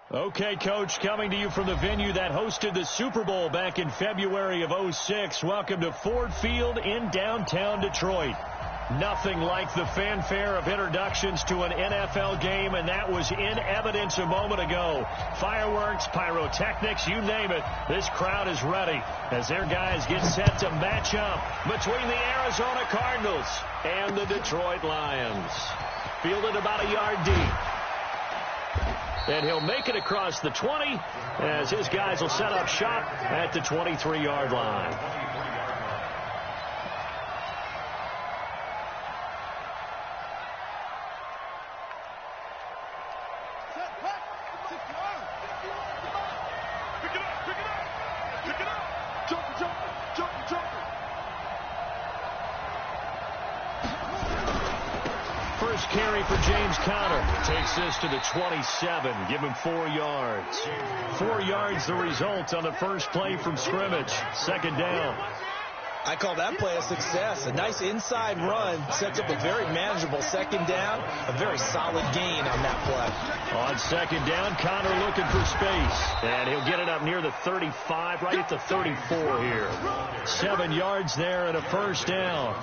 Okay, Coach, coming to you from the venue that hosted the Super Bowl back in February of '06. Welcome to Ford Field in downtown Detroit. Nothing like the fanfare of introductions to an NFL game, and that was in evidence a moment ago. Fireworks, pyrotechnics, you name it. This crowd is ready as their guys get set to match up between the Arizona Cardinals and the Detroit Lions. Fielded about a yard deep. And he'll make it across the 20 as his guys will set up shop at the 23-yard line. First carry for James Conner. Takes this to the 27. Give him 4 yards. 4 yards the result on the first play from scrimmage. Second down. I call that play a success. A nice inside run sets up a very manageable second down. A very solid gain on that play. On second down, Conner looking for space. And he'll get it up near the 35, right at the 34 here. 7 yards there and a first down.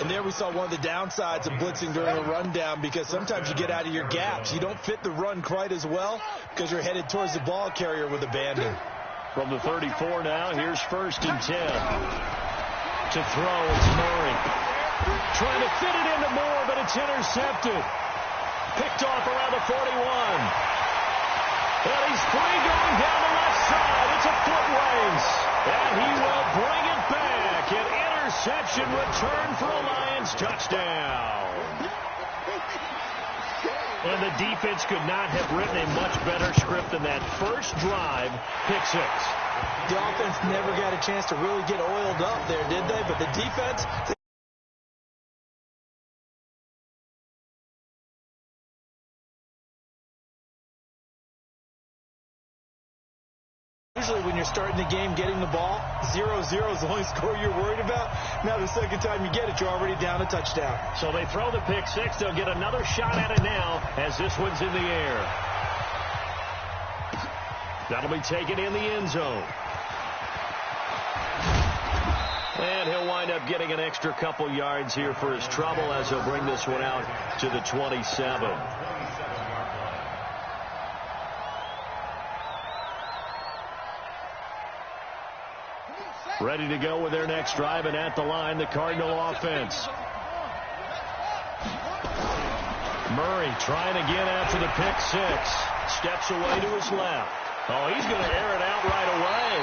And there we saw one of the downsides of blitzing during a rundown, because sometimes you get out of your gaps. You don't fit the run quite as well because you're headed towards the ball carrier with abandon. From the 34 now, here's first and 10. To throw, it's Murray. Trying to fit it into Moore, but it's intercepted. Picked off around the 41. And he's free going down the left side. It's a foot race. And he will bring it back. An interception return for a Lions touchdown. And the defense could not have written a much better script than that first drive, pick 6. The offense never got a chance to really get oiled up there, did they? But the defense... Usually when you're starting the game, getting the ball, 0-0 is the only score you're worried about. Now the second time you get it, you're already down a touchdown. So they throw the pick 6. They'll get another shot at it now as this one's in the air. That'll be taken in the end zone. And he'll wind up getting an extra couple yards here for his trouble as he'll bring this one out to the 27. Ready to go with their next drive, and at the line, the Cardinal offense. Murray trying again after the pick 6. Steps away to his left. Oh, he's going to air it out right away.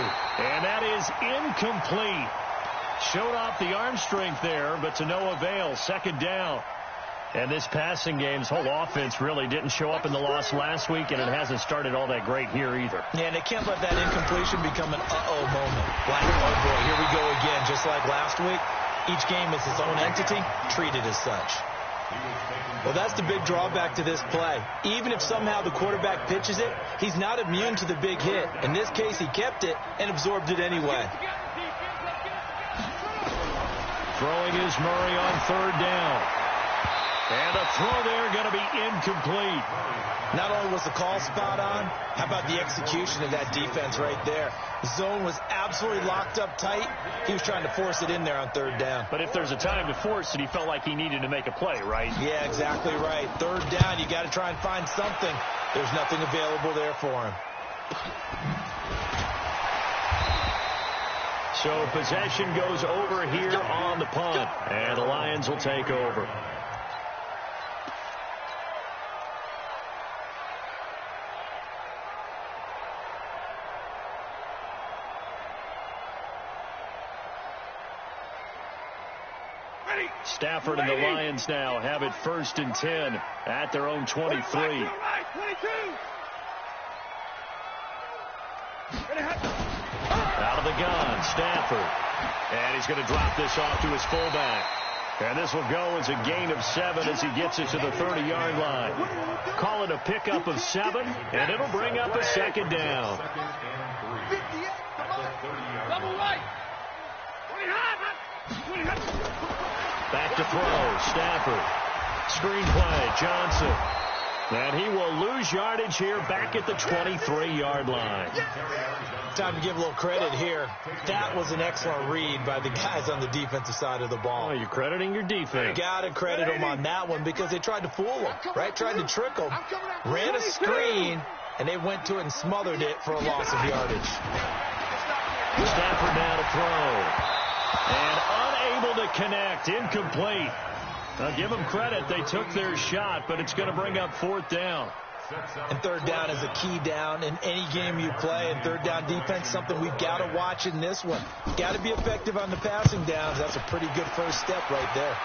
And that is incomplete. Showed off the arm strength there, but to no avail. Second down. And this passing game's whole offense really didn't show up in the loss last week, and it hasn't started all that great here either. Yeah, and they can't let that incompletion become an uh-oh moment. Like, oh boy, here we go again, just like last week. Each game is its own entity, treated as such. Well, that's the big drawback to this play. Even if somehow the quarterback pitches it, he's not immune to the big hit. In this case, he kept it and absorbed it anyway. Throwing is Murray on third down. And a throw there going to be incomplete. Not only was the call spot on, how about the execution of that defense right there? The zone was absolutely locked up tight. He was trying to force it in there on third down. But if there's a time to force it, he felt like he needed to make a play, right? Yeah, exactly right. Third down, you got to try and find something. There's nothing available there for him. So possession goes over here on the punt, and the Lions will take over. Stafford and the Lions now have it first and 10 at their own 23. Out of the gun, Stafford. And he's going to drop this off to his fullback. And this will go as a gain of 7 as he gets it to the 30-yard line. Call it a pickup of 7, and it'll bring up a second down. Back to throw, Stafford. Screen play, Johnson. And he will lose yardage here back at the 23-yard line. Time to give a little credit here. That was an excellent read by the guys on the defensive side of the ball. Oh, you're crediting your defense. Got to credit them on that one because they tried to fool them, right? Tried to trick them. Ran a screen, and they went to it and smothered it for a loss of yardage. Stafford now to throw. And unable to connect. Incomplete. Now, give them credit. They took their shot, but it's going to bring up fourth down. And third down is a key down in any game you play. And third down defense, something we've got to watch in this one. Got to be effective on the passing downs. That's a pretty good first step right there.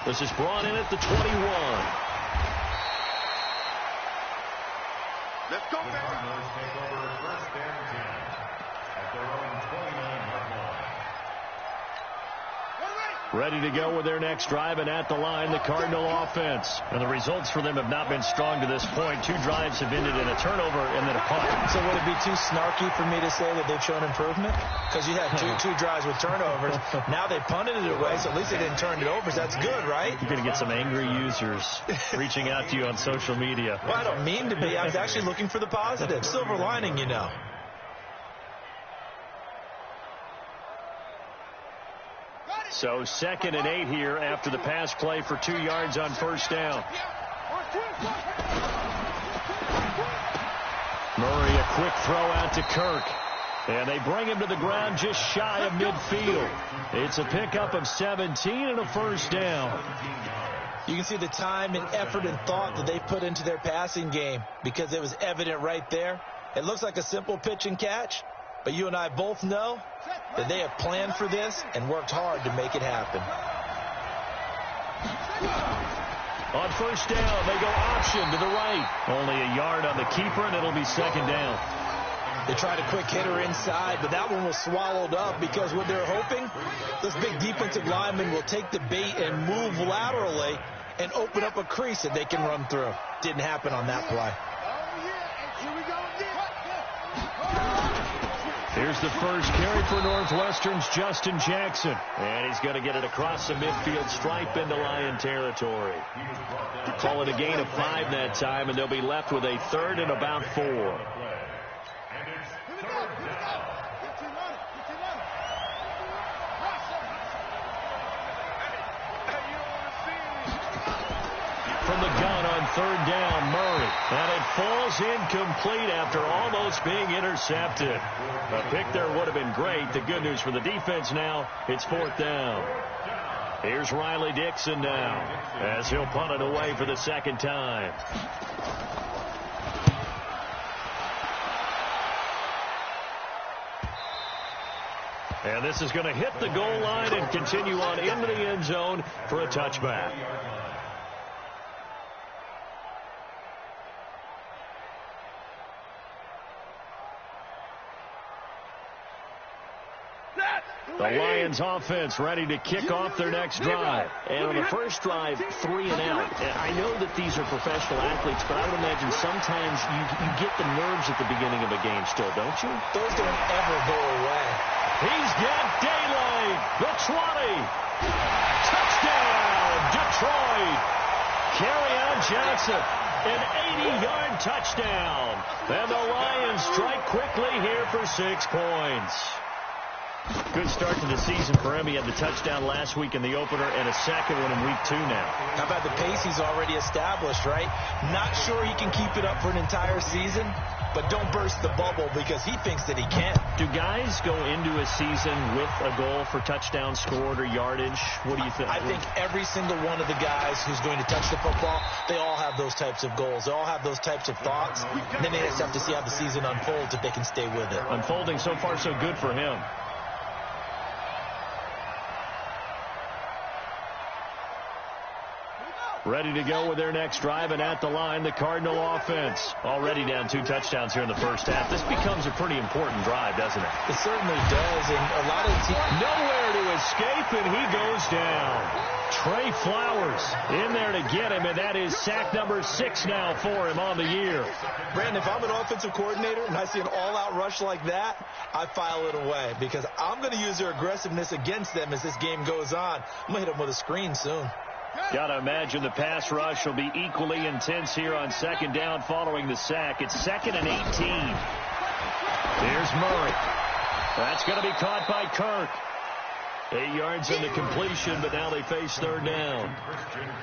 This is brought in at the 21. Let's go, baby. Take over first and 10 at their own 29-yard line. Ready to go with their next drive, and at the line, the Cardinal offense. And the results for them have not been strong to this point. 2 drives have ended in a turnover and then a punt. So would it be too snarky for me to say that they've shown improvement? Because you had two drives with turnovers. Now they punted it away, so at least they didn't turn it over. So that's good, right? You're going to get some angry users reaching out to you on social media. Well, I don't mean to be. I was actually looking for the positive. Silver lining, you know. So 2nd and 8 here after the pass play for 2 yards on first down. Murray, a quick throw out to Kirk. And they bring him to the ground just shy of midfield. It's a pickup of 17 and a first down. You can see the time and effort and thought that they put into their passing game because it was evident right there. It looks like a simple pitch and catch, but you and I both know that they have planned for this and worked hard to make it happen. On first down, they go option to the right. Only a yard on the keeper, and it'll be 2nd down. They tried a quick hitter inside, but that one was swallowed up because what they're hoping, this big defensive lineman will take the bait and move laterally and open up a crease that they can run through. Didn't happen on that play. Here's the first carry for Northwestern's Justin Jackson. And he's going to get it across the midfield stripe into Lion territory. Call it a gain of 5 that time, and they'll be left with a 3rd and about 4. From the gun on 3rd down, Murray. And it falls incomplete after almost being intercepted. A pick there would have been great. The good news for the defense now, it's 4th down. Here's Riley Dixon now as he'll punt it away for the 2nd time. And this is going to hit the goal line and continue on into the end zone for a touchback. The Lions offense ready to kick off their next drive. And on the first drive, 3 and out. I know that these are professional athletes, but I would imagine sometimes you get the nerves at the beginning of a game still, don't you? Those don't ever go away. He's got daylight. The 20. Touchdown, Detroit. Kerryon Johnson. An 80-yard touchdown. And the Lions strike quickly here for 6 points. Good start to the season for him. He had the touchdown last week in the opener and a second one in week 2 now. How about the pace he's already established, right? Not sure he can keep it up for an entire season, but don't burst the bubble because he thinks that he can. Do guys go into a season with a goal for touchdown scored or yardage? What do you think? I think every single one of the guys who's going to touch the football, they all have those types of goals. They all have those types of thoughts. And then they just have to see how the season unfolds if they can stay with it. Unfolding so far so good for him. Ready to go with their next drive, and at the line, the Cardinal offense. Already down 2 touchdowns here in the first half. This becomes a pretty important drive, doesn't it? It certainly does, and a lot of teams... Nowhere to escape, and he goes down. Trey Flowers in there to get him, and that is sack number 6 now for him on the year. Brandon, if I'm an offensive coordinator and I see an all-out rush like that, I file it away because I'm going to use their aggressiveness against them as this game goes on. I'm going to hit them with a screen soon. Got to imagine the pass rush will be equally intense here on second down following the sack. It's 2nd and 18. Here's Murray. That's going to be caught by Kirk. 8 yards in the completion, but now they face third down.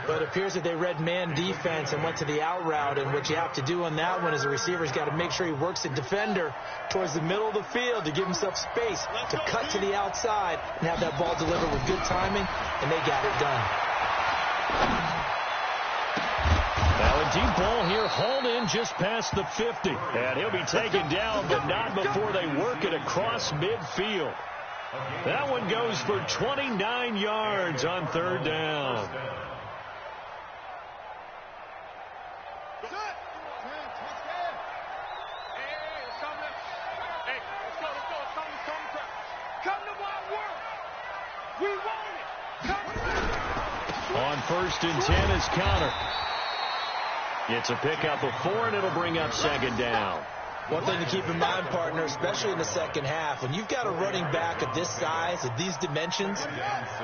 But it appears that they read man defense and went to the out route, and what you have to do on that one is the receiver's got to make sure he works the defender towards the middle of the field to give himself space to cut to the outside and have that ball delivered with good timing, and they got it done. Now a deep ball here, hauled in just past the 50. And he'll be taken down, but not before they work it across midfield. That one goes for 29 yards on third down. On 1st and 10 is Connor. It's a pickup of 4, and it'll bring up second down. One thing to keep in mind, partner, especially in the second half, when you've got a running back of this size, of these dimensions,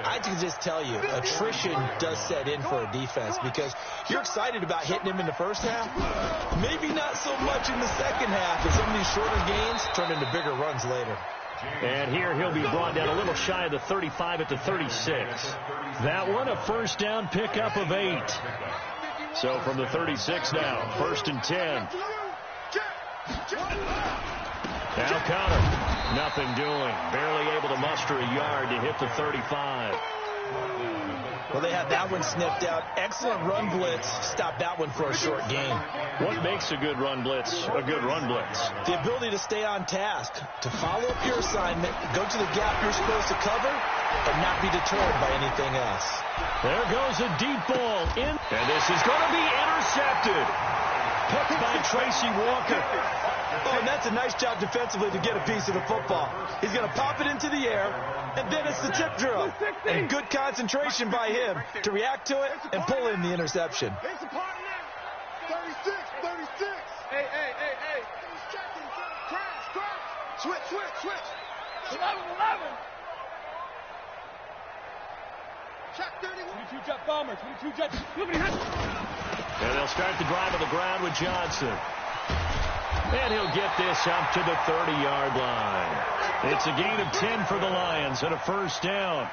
I can just tell you, attrition does set in for a defense because you're excited about hitting him in the first half. Maybe not so much in the second half, as some of these shorter gains turn into bigger runs later. And here he'll be brought down a little shy of the 35 at the 36. That one a first down pickup of 8. So from the 36 now, 1st and 10. Now Connor, nothing doing. Barely able to muster a yard to hit the 35. Well, they had that one sniffed out. Excellent run blitz. Stopped that one for a short gain. What makes a good run blitz a good run blitz? The ability to stay on task, to follow up your assignment, go to the gap you're supposed to cover, and not be deterred by anything else. There goes a deep ball in, and this is going to be intercepted. Picked by Tracy Walker. Oh, and that's a nice job defensively to get a piece of the football. He's going to pop it into the air, and then it's the tip drill. And good concentration by him to react to it and pull in the interception. 36. Hey. Crash. Switch. 11. Check 31. 22 jet bomber. 22 jet. And they'll start the drive on the ground with Johnson. And he'll get this up to the 30-yard line. It's a gain of 10 for the Lions and a first down.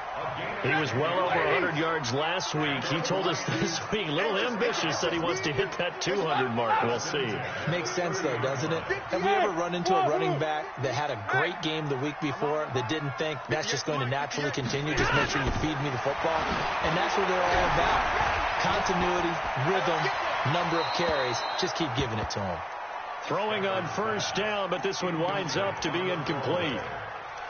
He was well over 100 yards last week. He told us this week, a little ambitious, that he wants to hit that 200 mark. We'll see. Makes sense, though, doesn't it? Have we ever run into a running back that had a great game the week before that didn't think that's just going to naturally continue? Just make sure you feed me the football. And that's what they're all about. Continuity, rhythm, number of carries. Just keep giving it to him. Throwing on first down, but this one winds up to be incomplete.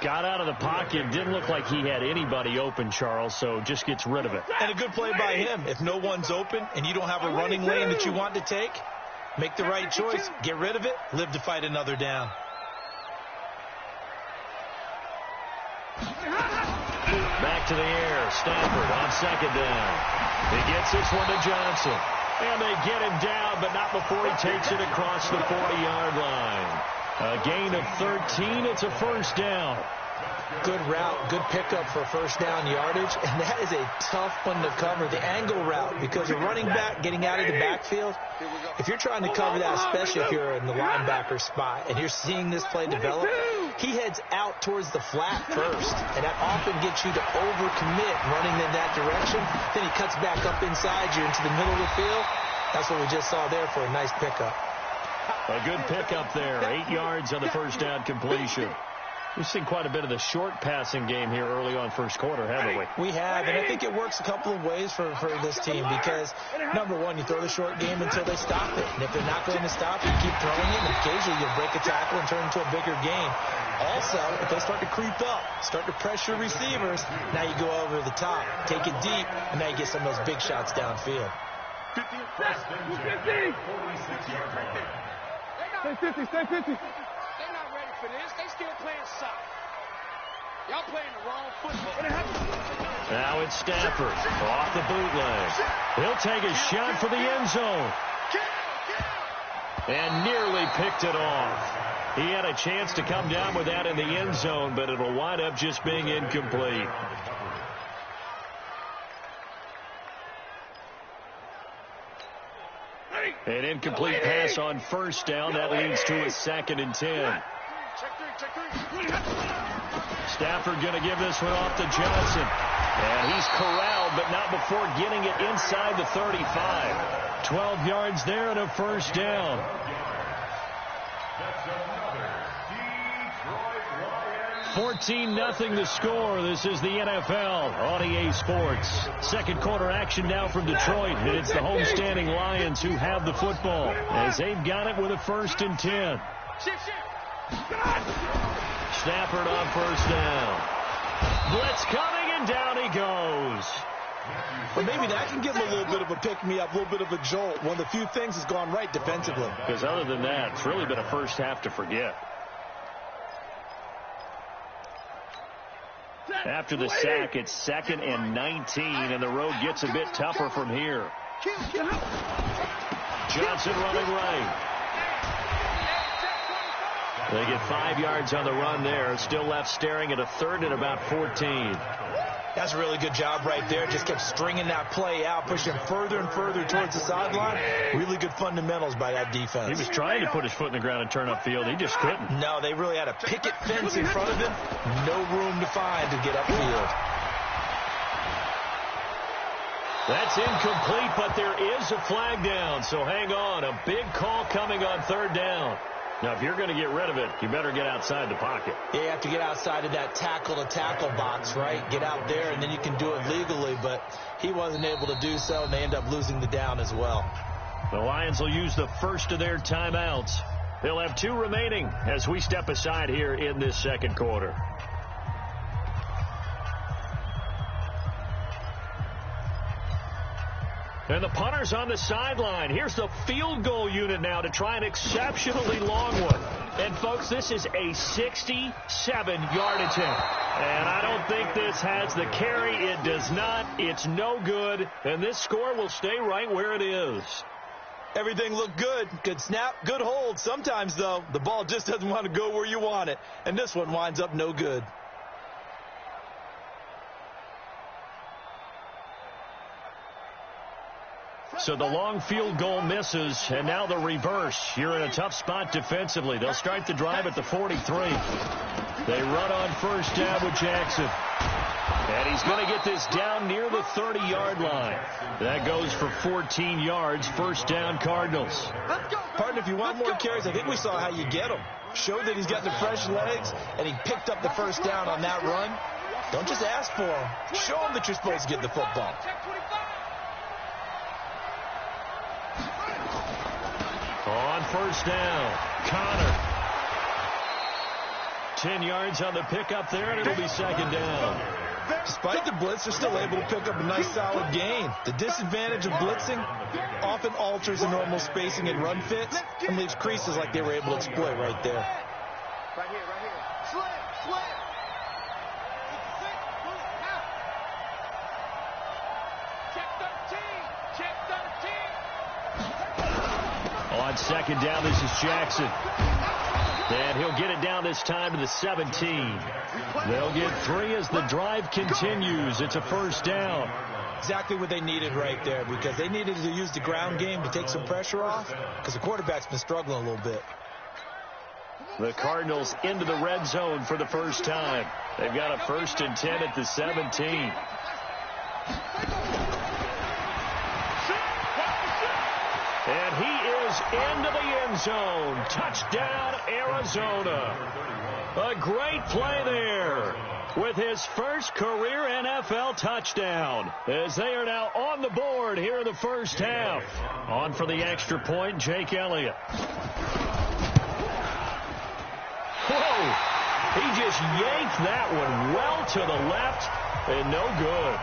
Got out of the pocket. Didn't look like he had anybody open, Charles, so just gets rid of it. And a good play by him. If no one's open and you don't have a running lane that you want to take, make the right choice. Get rid of it. Live to fight another down. Back to the air. Stafford on second down. He gets this one to Johnson. And they get him down, but not before he takes it across the 40-yard line. A gain of 13. It's a first down. Good route, good pickup for first down yardage, and that is a tough one to cover, the angle route, because a running back getting out of the backfield, if you're trying to cover that, especially if you're in the linebacker spot, and you're seeing this play develop, he heads out towards the flat first, and that often gets you to overcommit running in that direction. Then he cuts back up inside you into the middle of the field. That's what we just saw there for a nice pickup. A good pickup there, 8 yards on the first down completion. We've seen quite a bit of the short passing game here early on first quarter, haven't we? We have, and I think it works a couple of ways for this team because, number one, you throw the short game until they stop it. And if they're not going to stop it, you keep throwing it, and occasionally you'll break a tackle and turn into a bigger game. Also, if they start to creep up, start to pressure receivers, now you go over the top, take it deep, and now you get some of those big shots downfield. 50. Stay 50. They're not ready for this. They still playing soccer. Y'all playing the wrong football. Now it's Stafford off the bootleg. He'll take a shot for the end zone. And nearly picked it off. He had a chance to come down with that in the end zone, but it'll wind up just being incomplete. An incomplete pass on first down. That leads to a 2nd and 10. Stafford going to give this one off to Johnson. And he's corralled, but not before getting it inside the 35. 12 yards there and a first down. 14-0 the score. This is the NFL on EA Sports. Second quarter action now from Detroit. And it's the homestanding Lions who have the football as they've got it with a 1st and 10. Stafford on first down. Blitz coming, and down he goes. But maybe that can give him a little bit of a pick-me-up, a little bit of a jolt. One of the few things has gone right defensively. Because other than that, it's really been a first half to forget. After the sack, it's 2nd and 19, and the road gets a bit tougher from here. Johnson running right. They get 5 yards on the run there. Still left staring at a 3rd and about 14. That's a really good job right there. Just kept stringing that play out, pushing further and further towards the sideline. Really good fundamentals by that defense. He was trying to put his foot in the ground and turn upfield. He just couldn't. No, they really had a picket fence in front of him. No room to find to get upfield. That's incomplete, but there is a flag down. So hang on. A big call coming on 3rd down. Now, if you're going to get rid of it, you better get outside the pocket. Yeah, you have to get outside of that tackle-to-tackle box, right? Get out there, and then you can do it legally, but he wasn't able to do so, and they end up losing the down as well. The Lions will use the first of their timeouts. They'll have 2 remaining as we step aside here in this second quarter. And the punter's on the sideline. Here's the field goal unit now to try an exceptionally long one. And, folks, this is a 67-yard attempt. And I don't think this has the carry. It does not. It's no good. And this score will stay right where it is. Everything looked good. Good snap, good hold. Sometimes, though, the ball just doesn't want to go where you want it. And this one winds up no good. So the long field goal misses, and now the reverse. You're in a tough spot defensively. They'll start the drive at the 43. They run on first down with Jackson. And he's going to get this down near the 30-yard line. That goes for 14 yards. First down, Cardinals. Partner, if you want more carries, I think we saw how you get them. Showed that he's got the fresh legs, and he picked up the first down on that run. Don't just ask for him. Show him that you're supposed to get the football. On first down, Connor. 10 yards on the pickup there, and it'll be second down. Despite the blitz, they're still able to pick up a nice, solid gain. The disadvantage of blitzing often alters the normal spacing and run fits and leaves creases like they were able to exploit right there. Right here. Slam. Check 13. On second down, this is Jackson. And he'll get it down this time to the 17. They'll get 3 as the drive continues. It's a first down. Exactly what they needed right there, because they needed to use the ground game to take some pressure off, because the quarterback's been struggling a little bit. The Cardinals into the red zone for the first time. They've got a 1st and 10 at the 17. And he is into the end zone. Touchdown, Arizona. A great play there with his first career NFL touchdown, as they are now on the board here in the first half. On for the extra point, Jake Elliott. Whoa! He just yanked that one well to the left, and no good.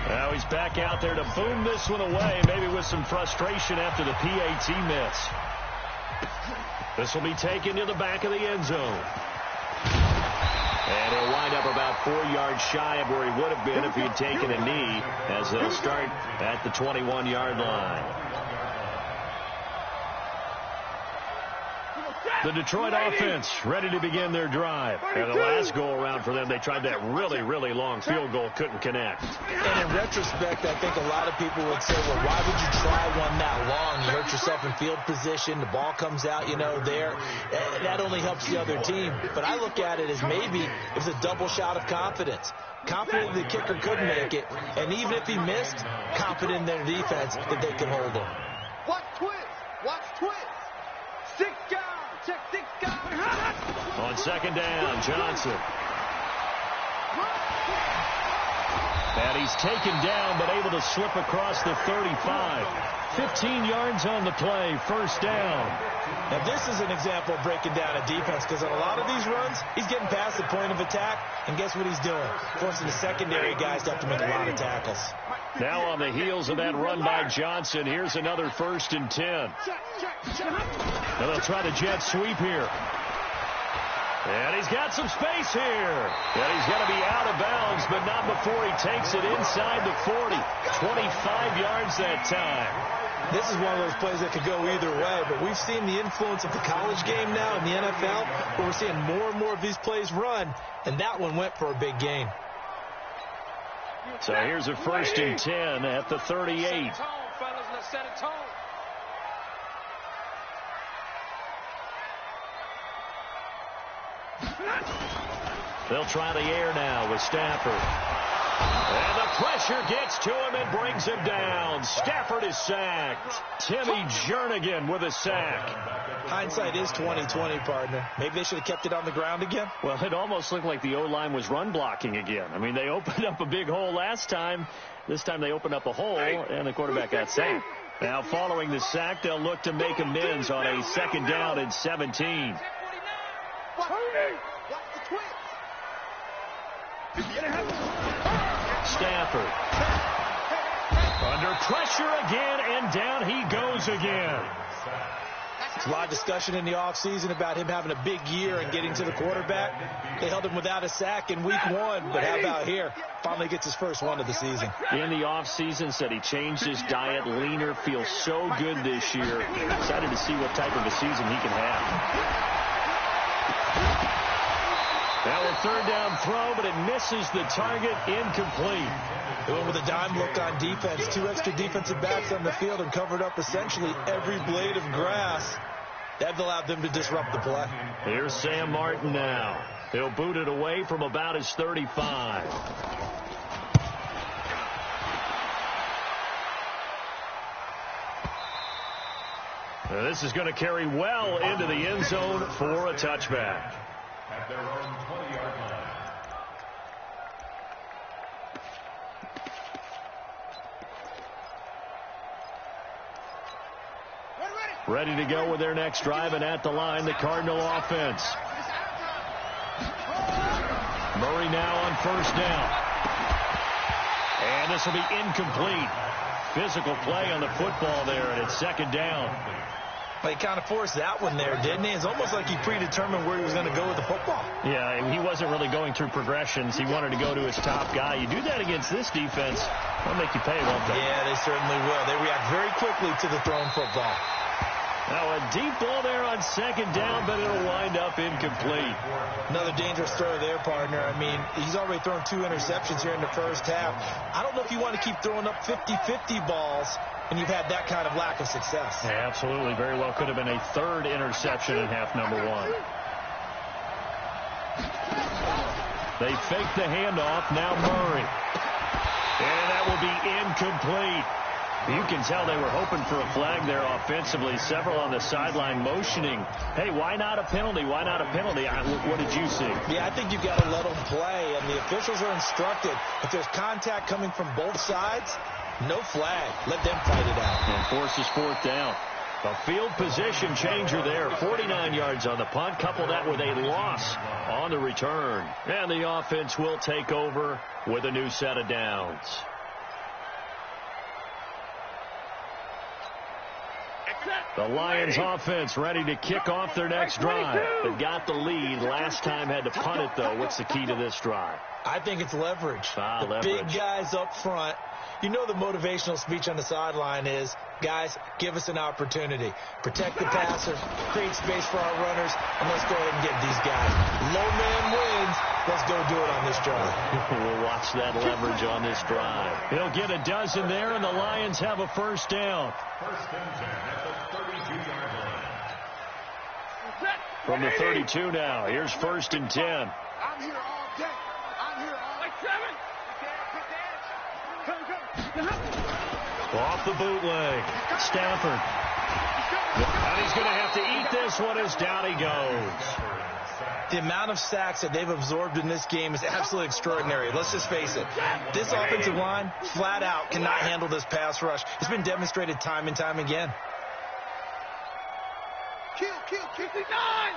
Now he's back out there to boom this one away, maybe with some frustration after the PAT miss. This will be taken to the back of the end zone. And he'll wind up about 4 yards shy of where he would have been if he had taken a knee, as they'll start at the 21-yard line. The Detroit offense ready to begin their drive. And the last go-around for them, they tried that really, really long field goal, couldn't connect. And in retrospect, I think a lot of people would say, well, why would you try one that long? You hurt yourself in field position. The ball comes out, there. That only helps the other team. But I look at it as maybe it was a double shot of confidence. Confident the kicker could make it. And even if he missed, confident in their defense that they could hold him. Watch twist. Watch twist. 6 down. Check 6 down. On second down, Johnson. And he's taken down, but able to slip across the 35. 15 yards on the play, first down. Now, this is an example of breaking down a defense, because on a lot of these runs, he's getting past the point of attack, and guess what he's doing? Forcing the secondary guys to have to make a lot of tackles. Now on the heels of that run by Johnson, here's another 1st and 10. Now they'll try the jet sweep here. And he's got some space here. And he's going to be out of bounds, but not before he takes it inside the 40. 25 yards that time. This is one of those plays that could go either way, but we've seen the influence of the college game now in the NFL, where we're seeing more and more of these plays run, and that one went for a big gain. So here's a 1st and 10 at the 38. Set a tone, fellas. Let's set a tone. They'll try the air now with Stafford. And the pressure gets to him and brings him down. Stafford is sacked. Timmy Jernigan with a sack. Hindsight is 20/20, partner. Maybe they should have kept it on the ground again. Well, it almost looked like the O-line was run blocking again. I mean, they opened up a big hole last time. This time they opened up a hole, and the quarterback got sacked. Now, following the sack, they'll look to make amends on a 2nd down and 17. Stafford. Under pressure again, and down he goes again. There's a lot of discussion in the offseason about him having a big year and getting to the quarterback. They held him without a sack in week 1, but how about here? Finally gets his first one of the season. In the offseason, said he changed his diet, leaner, feels so good this year. Excited to see what type of a season he can have. Now a 3rd down throw, but it misses the target, incomplete. They went with a dime look on defense. 2 extra defensive backs on the field and covered up essentially every blade of grass. That allowed them to disrupt the play. Here's Sam Martin now. He'll boot it away from about his 35. Now this is going to carry well into the end zone for a touchback. At their own 20-yard line. Ready to go with their next drive, and at the line, the Cardinal offense. Murray now on 1st down. And this will be incomplete. Physical play on the football there, and it's 2nd down. Well, he kind of forced that one there, didn't he? It's almost like he predetermined where he was going to go with the football. Yeah, he wasn't really going through progressions. He wanted to go to his top guy. You do that against this defense, they'll make you pay, won't they? Yeah, they certainly will. They react very quickly to the thrown football. Now a deep ball there on 2nd down, but it'll wind up incomplete. Another dangerous throw there, partner. I mean, he's already thrown 2 interceptions here in the first half. I don't know if you want to keep throwing up 50-50 balls and you've had that kind of lack of success. Yeah, absolutely. Very well could have been a 3rd interception in half number 1. They fake the handoff. Now Murray. And that will be incomplete. You can tell they were hoping for a flag there offensively. Several on the sideline motioning, hey, why not a penalty? Why not a penalty? What did you see? Yeah, I think you've got to let them play, and the officials are instructed. If there's contact coming from both sides, no flag. Let them fight it out. And forces 4th down. A field position changer there. 49 yards on the punt. Couple that with a loss on the return. And the offense will take over with a new set of downs. Accept. The Lions offense ready to kick off their next drive. They got the lead. Last time had to punt it, though. What's the key to this drive? I think it's leverage. The big guys up front. You know the motivational speech on the sideline is, guys, give us an opportunity. Protect the passer, create space for our runners, and let's go ahead and get these guys. Low man wins. Let's go do it on this drive. We'll watch that leverage on this drive. He'll get a dozen there, and the Lions have a first down. First and 10 at the 32-yard line. From the 32 now, here's first and 10. I'm here all day. I'm here all like 7. Off the bootleg. Stafford. And he's going to have to eat this one as down he goes. The amount of sacks that they've absorbed in this game is absolutely extraordinary. Let's just face it. This offensive line, flat out, cannot handle this pass rush. It's been demonstrated time and time again. Kill, 59!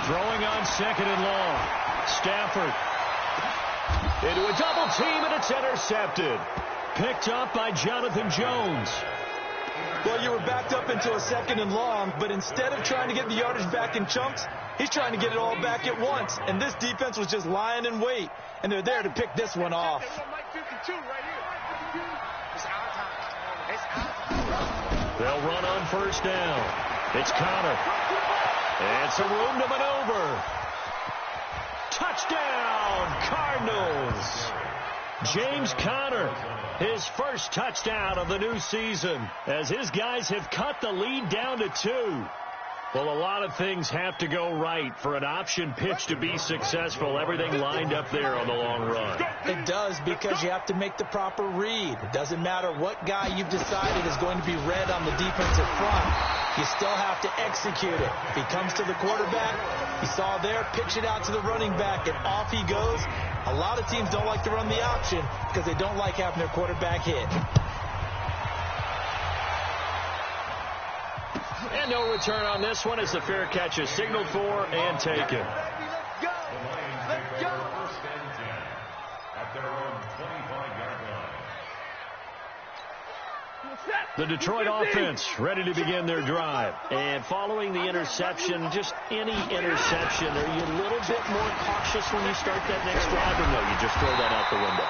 Throwing on second and long. Stafford. Into a double team, and it's intercepted. Picked up by Jonathan Jones. Well, you were backed up into a second and long, but instead of trying to get the yardage back in chunks, he's trying to get it all back at once. And this defense was just lying in wait, and they're there to pick this one off. They'll run on first down. It's Connor. And some room to maneuver. Touchdown, Cardinals. James Conner, his first touchdown of the new season, as his guys have cut the lead down to 2. Well, a lot of things have to go right for an option pitch to be successful. Everything lined up there on the long run. It does, because you have to make the proper read. It doesn't matter what guy you've decided is going to be read on the defensive front. You still have to execute it. If he comes to the quarterback, you saw there, pitch it out to the running back, and off he goes. A lot of teams don't like to run the option because they don't like having their quarterback hit. And no return on this one as the fair catch is signaled for and taken. The Lions take over first and 10 at their own 25-yard line. The Detroit offense ready to begin their drive. And following the interception, just any interception, are you a little bit more cautious when you start that next drive, or no, you just throw that out the window?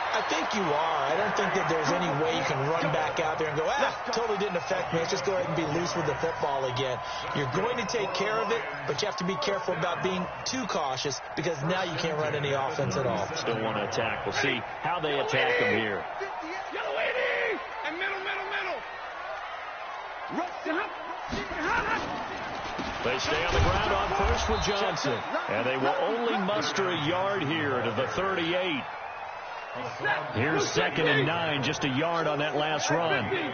I think you are. I don't think that there's any way you can run back out there and go, totally didn't affect me. Let's just go ahead and be loose with the football again. You're going to take care of it, but you have to be careful about being too cautious because now you can't run any offense at all. Still want to attack. We'll see how they attack them here. They stay on the ground on first with Johnson. And they will only muster a yard here to the 38. Here's second and 9, just a yard on that last run. Hey,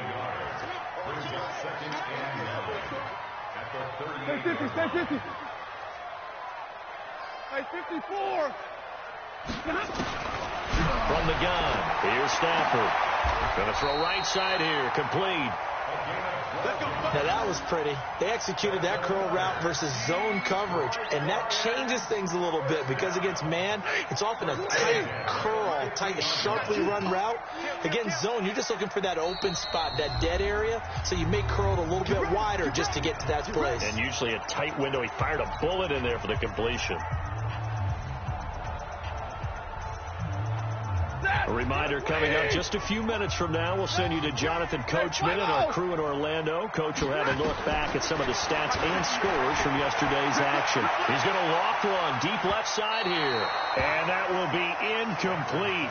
54. From the gun, here's Stafford. Going to throw right side here, complete. Now that was pretty. They executed that curl route versus zone coverage, and that changes things a little bit because against man, it's often a tight curl, tight, sharply run route. Against zone, you're just looking for that open spot, that dead area, so you make curl a little bit wider just to get to that place. And usually a tight window. He fired a bullet in there for the completion. A reminder coming up just a few minutes from now. We'll send you to Jonathan Coachman and our crew in Orlando. Coach will have a look back at some of the stats and scores from yesterday's action. He's going to loft one deep left side here. And that will be incomplete.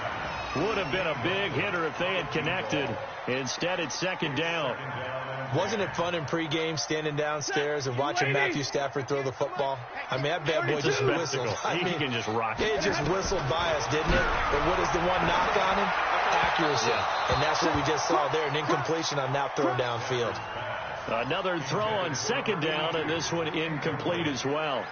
Would have been a big hitter if they had connected. Instead, it's second down. Wasn't it fun in pregame standing downstairs and watching Matthew Stafford throw the football? I mean, that bad boy just whistled. He can just rock it. It just whistled by us, didn't it? But what is the one knock on him? Accuracy. And that's what we just saw there, an incompletion on that throw downfield. Another throw on second down, and this one incomplete as well.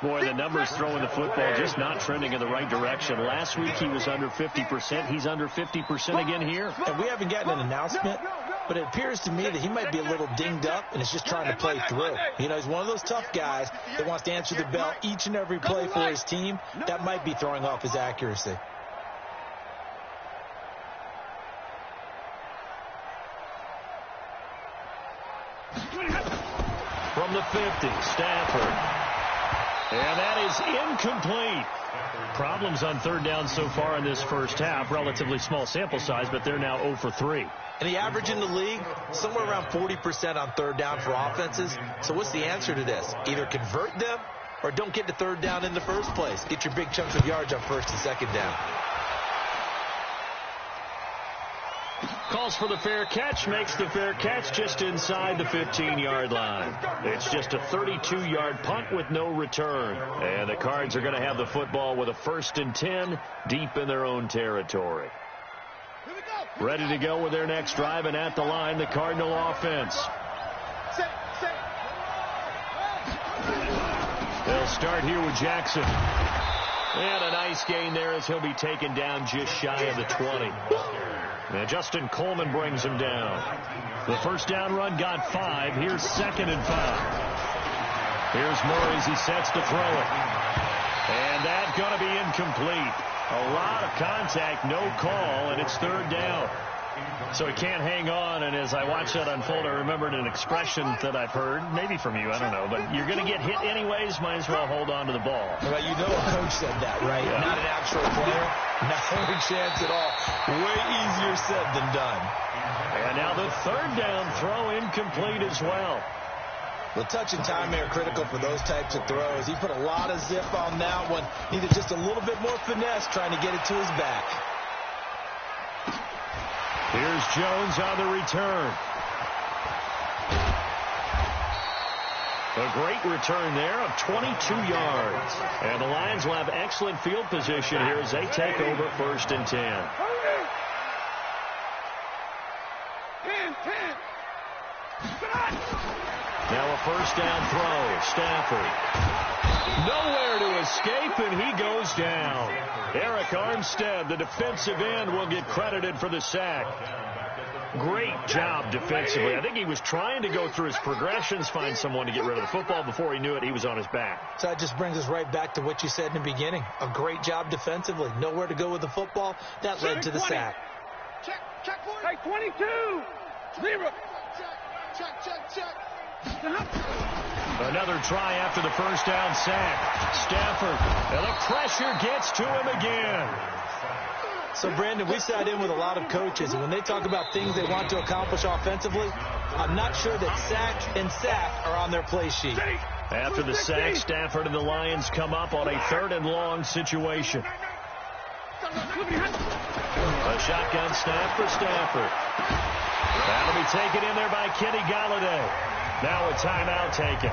Boy, the numbers throwing the football just not trending in the right direction. Last week he was under 50%. He's under 50% again here. And we haven't gotten an announcement, but it appears to me that he might be a little dinged up and is just trying to play through. You know, he's one of those tough guys that wants to answer the bell each and every play for his team. That might be throwing off his accuracy. from the 50. Stafford. And that is incomplete. Problems on third down so far in this first half. Relatively small sample size, but they're now 0 for 3. And the average in the league, somewhere around 40% on third down for offenses. So what's the answer to this? Either convert them or don't get to third down in the first place. Get your big chunks of yards on first and second down. Calls for the fair catch, makes the fair catch just inside the 15-yard line. It's just a 32-yard punt with no return. And the Cards are going to have the football with a 1st and 10 deep in their own territory. Ready to go with their next drive, and at the line, the Cardinal offense. They'll start here with Jackson. And a nice gain there as he'll be taken down just shy of the 20. Now Justin Coleman brings him down. The first down run got 5. Here's 2nd and 5. Here's Murray as he sets to throw it. And that's going to be incomplete. A lot of contact, no call, and it's 3rd down. So he can't hang on, and as I watched that unfold, I remembered an expression that I've heard, maybe from you, I don't know, but you're going to get hit anyways, might as well hold on to the ball. Well, you know a coach said that, right? Yeah. Not an actual player. Not a chance at all. Way easier said than done. And now the 3rd down throw incomplete as well. The touch and timing are critical for those types of throws. He put a lot of zip on that one. Needed just a little bit more finesse trying to get it to his back. Here's Jones on the return. A great return there of 22 yards. And the Lions will have excellent field position here as they take over 1st and 10. 10. Now a first down throw. Stafford. Nowhere to escape, and he goes down. Eric Armstead, the defensive end, will get credited for the sack. Great job defensively. I think he was trying to go through his progressions, find someone to get rid of the football. Before he knew it, he was on his back. So that just brings us right back to what you said in the beginning. A great job defensively. Nowhere to go with the football. That led to the sack. Check 22. 0. Check. Another try after the first down sack. Stafford, and the pressure gets to him again. So, Brandon, we sat in with a lot of coaches, and when they talk about things they want to accomplish offensively, I'm not sure that sack and sack are on their play sheet. After the sack, Stafford and the Lions come up on a 3rd and long situation. A shotgun snap for Stafford. That'll be taken in there by Kenny Golladay. Now a timeout taken.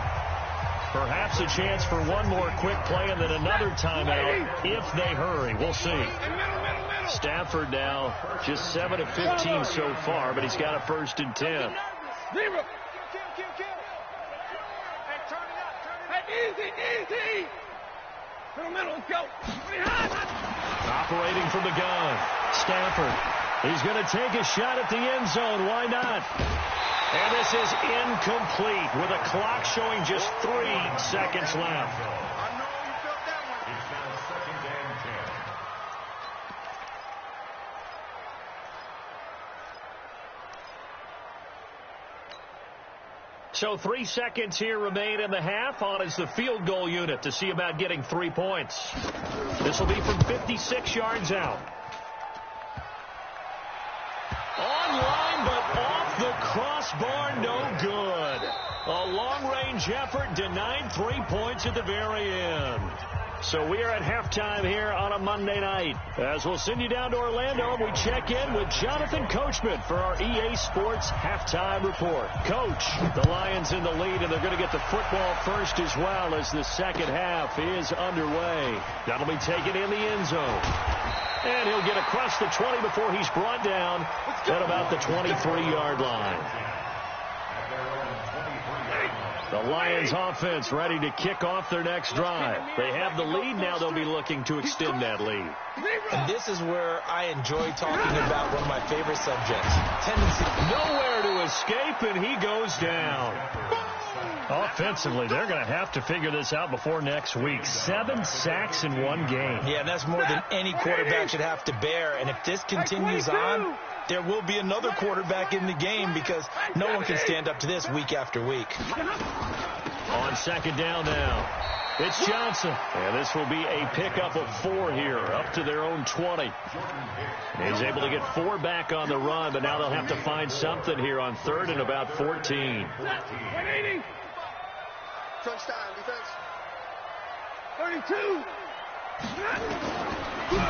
Perhaps a chance for one more quick play and then another timeout if they hurry. We'll see. Stafford now just 7 of 15 so far, but he's got a 1st and 10. 0. Easy. Middle, go. Operating from the gun. Stafford. He's going to take a shot at the end zone. Why not? And this is incomplete with a clock showing just 3 seconds left. It's now 2nd and 10. So 3 seconds here remain in the half. On is the field goal unit to see about getting 3 points. This will be from 56 yards out. Online, but off the crossbar, no good. A long-range effort denied 3 points at the very end. So we are at halftime here on a Monday night. As we'll send you down to Orlando, and we check in with Jonathan Coachman for our EA Sports Halftime Report. Coach, the Lions in the lead, and they're going to get the football first as well as the second half is underway. That'll be taken in the end zone. And he'll get across the 20 before he's brought down at about the 23-yard line. The Lions offense ready to kick off their next drive. They have the lead. Now they'll be looking to extend that lead. And this is where I enjoy talking about one of my favorite subjects. Tendency. Nowhere to escape, and he goes down. Offensively, they're going to have to figure this out before next week. 7 sacks in one game. Yeah, and that's more than any quarterback should have to bear. And if this continues on, there will be another quarterback in the game because no one can stand up to this week after week. On second down now, it's Johnson. And this will be a pickup of 4 here, up to their own 20. And he's able to get 4 back on the run, but now they'll have to find something here on 3rd and about 14. Crunch time, defense. 32.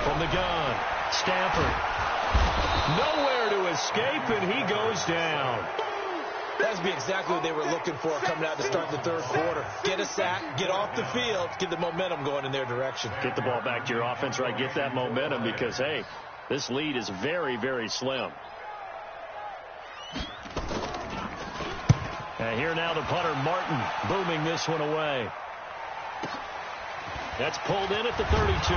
From the gun, Stafford. Nowhere to escape, and he goes down. That would be exactly what they were looking for coming out to start the 3rd quarter. Get a sack, get off the field, get the momentum going in their direction. Get the ball back to your offense, right? Get that momentum because, hey, this lead is very, very slim. And here now the punter, Martin, booming this one away. That's pulled in at the 32.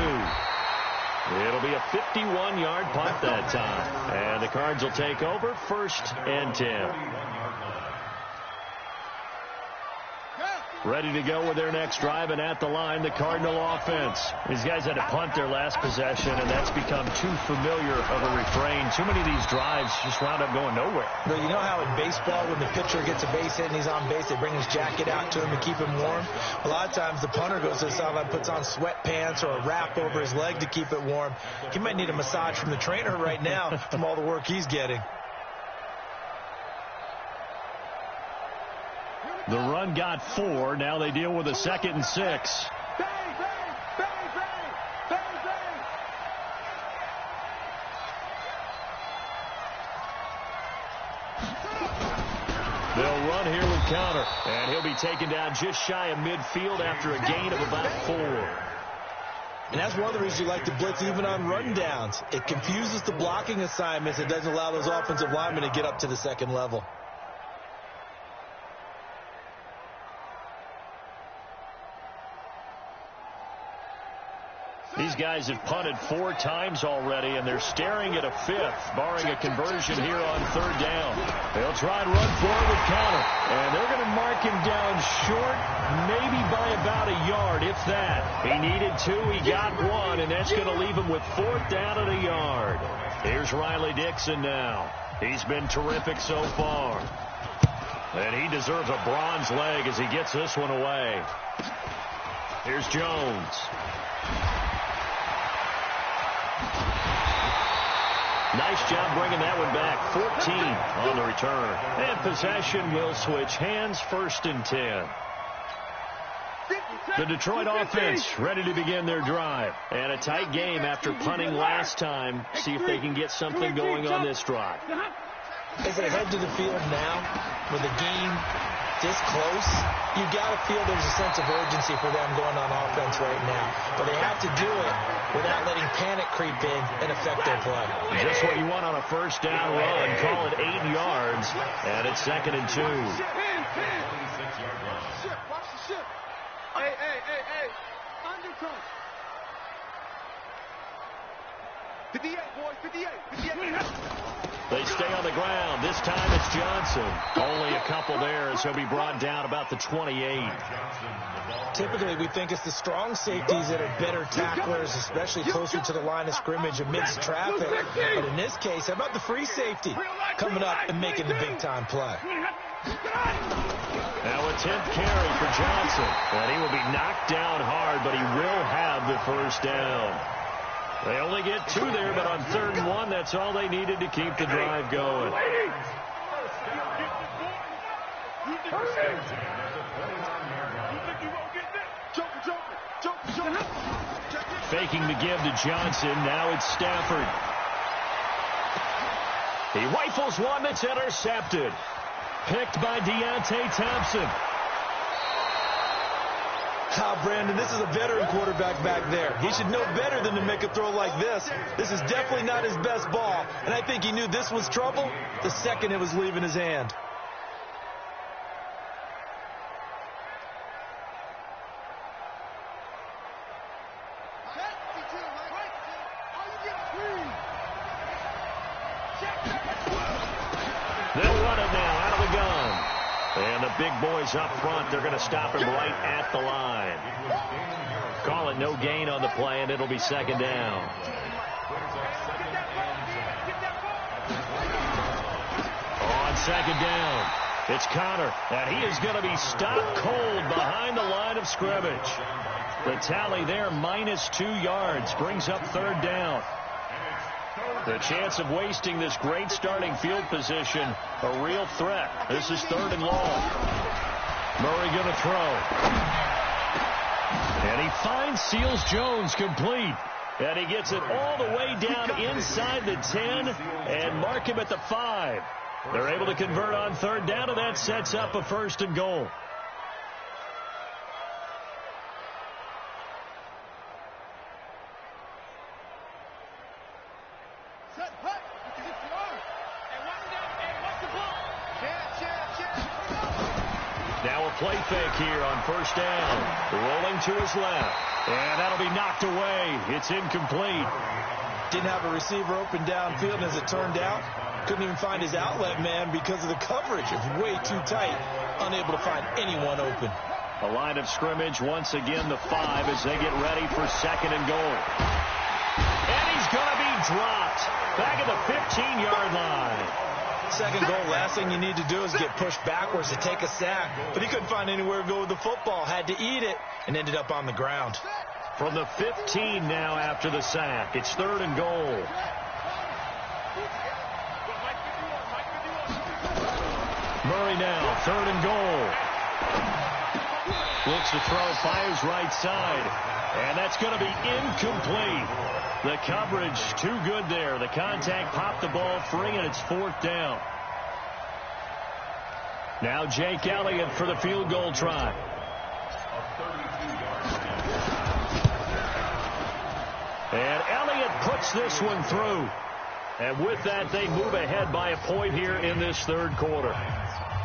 It'll be a 51-yard punt that time. And the Cards will take over 1st and 10. Ready to go with their next drive, and at the line, the Cardinal offense. These guys had to punt their last possession, and that's become too familiar of a refrain. Too many of these drives just wound up going nowhere. Well, you know how in baseball, when the pitcher gets a base hit and he's on base, they bring his jacket out to him to keep him warm? A lot of times, the punter goes to the sideline, puts on sweatpants or a wrap over his leg to keep it warm. He might need a massage from the trainer right now from all the work he's getting. The run got 4. Now they deal with a 2nd and 6. They'll run here with counter. And he'll be taken down just shy of midfield after a gain of about 4. And that's one of the reasons you like to blitz even on run downs. It confuses the blocking assignments. It doesn't allow those offensive linemen to get up to the 2nd level. These guys have punted 4 times already, and they're staring at a 5th, barring a conversion here on 3rd down. They'll try and run forward with counter, and they're going to mark him down short, maybe by about a yard, if that. He needed 2, he got 1, and that's going to leave him with 4th down and a yard. Here's Riley Dixon now. He's been terrific so far. And he deserves a bronze leg as he gets this one away. Here's Jones. Nice job bringing that one back. 14 on the return. And possession will switch hands, 1st and 10. The Detroit offense ready to begin their drive. And a tight game after punting last time. See if they can get something going on this drive. As they head to the field now, with the game this close, you got to feel there's a sense of urgency for them going on offense right now. But they have to do it without letting panic creep in and affect their play. Just what you want on a 1st down run. Call it 8 yards. And it's 2nd and 2. Hey. Undercut. 58, boys. 58. They stay on the ground. This time it's Johnson. Only a couple there as he'll be brought down about the 28. Typically, we think it's the strong safeties that are better tacklers, especially closer to the line of scrimmage amidst traffic. But in this case, how about the free safety coming up and making the big-time play? Now a 10th carry for Johnson. And he will be knocked down hard, but he will have the 1st down. They only get 2 there, but on 3rd and 1, that's all they needed to keep the drive going. Faking the give to Johnson. Now it's Stafford. He rifles one that's intercepted. Picked by Deontay Thompson. Brandon, this is a veteran quarterback back there. He should know better than to make a throw like this. This is definitely not his best ball, and I think he knew this was trouble the second it was leaving his hand. They'll run it now out of the gun. And the big boys up front, they're going to stop him right at the line. Call it no gain on the play, and it'll be 2nd down. On 2nd down, It's Connor, and he is going to be stopped cold behind the line of scrimmage. The tally there, -2 yards, brings up third down. The chance of wasting this great starting field position, a real threat. This is 3rd and long. Murray going to throw. And he finds Seals Jones complete. And he gets it all the way down inside the 10 and mark him at the 5. They're able to convert on third down, and that sets up a 1st and goal. Now a play fake here on 1st down. Rolling to his left. And that'll be knocked away. It's incomplete. Didn't have a receiver open downfield, and as it turned out, couldn't even find his outlet man because of the coverage. It was way too tight. Unable to find anyone open. A line of scrimmage, once again the 5 as they get ready for 2nd and goal. And he's going to be dropped. Back at the 15-yard line. 2nd goal, last thing you need to do is get pushed backwards to take a sack. But he couldn't find anywhere to go with the football. Had to eat it and ended up on the ground. From the 15 now after the sack. It's 3rd and goal. Murray now, 3rd and goal. Looks to throw, fires right side. And that's going to be incomplete. The coverage too good there. The contact popped the ball free, and it's 4th down. Now Jake Elliott for the field goal try. And Elliott puts this one through. And with that, they move ahead by a point here in this 3rd quarter.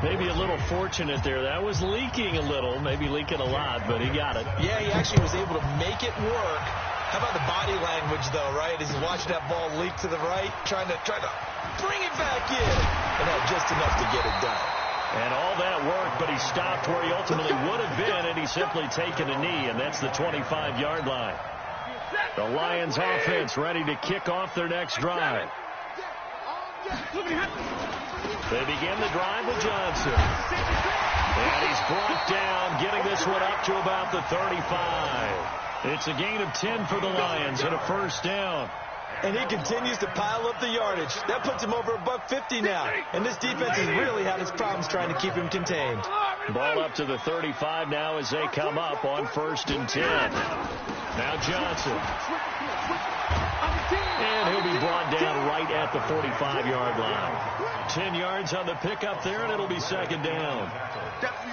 Maybe a little fortunate there. That was leaking a little, maybe leaking a lot, but he got it. Yeah, he actually was able to make it work. How about the body language, though, right? As he's watching that ball leak to the right, trying to bring it back in. And had just enough to get it done. And all that work, but he stopped where he ultimately would have been, and he's simply taken a knee, and that's the 25-yard line. The Lions offense ready to kick off their next drive. They begin the drive with Johnson. And he's brought down, getting this one up to about the 35. It's a gain of 10 for the Lions and a 1st down. And he continues to pile up the yardage. That puts him over $150 now. And this defense has really had its problems trying to keep him contained. Ball up to the 35 now as they come up on 1st and 10. Now Johnson. And he'll be brought down right at the 45-yard line. 10 yards on the pickup there, and it'll be 2nd down.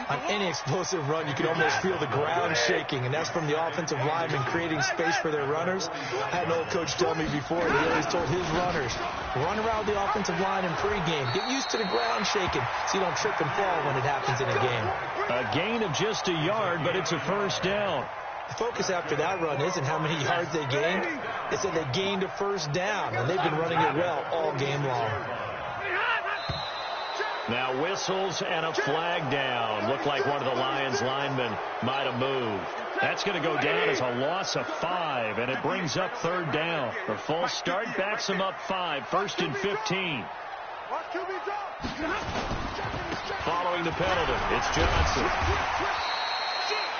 On any explosive run, you can almost feel the ground shaking, and that's from the offensive linemen creating space for their runners. I had an old coach tell me before, he always told his runners, run around the offensive line in pregame. Get used to the ground shaking so you don't trip and fall when it happens in a game. A gain of just a yard, but it's a 1st down. The focus after that run isn't how many yards they gained. It's that they gained a 1st down, and they've been running it well all game long. Now whistles and a flag down. Looked like one of the Lions linemen might have moved. That's going to go down as a loss of 5, and it brings up 3rd down. The false start backs him up 5, 1st and 15. Following the penalty, it's Johnson.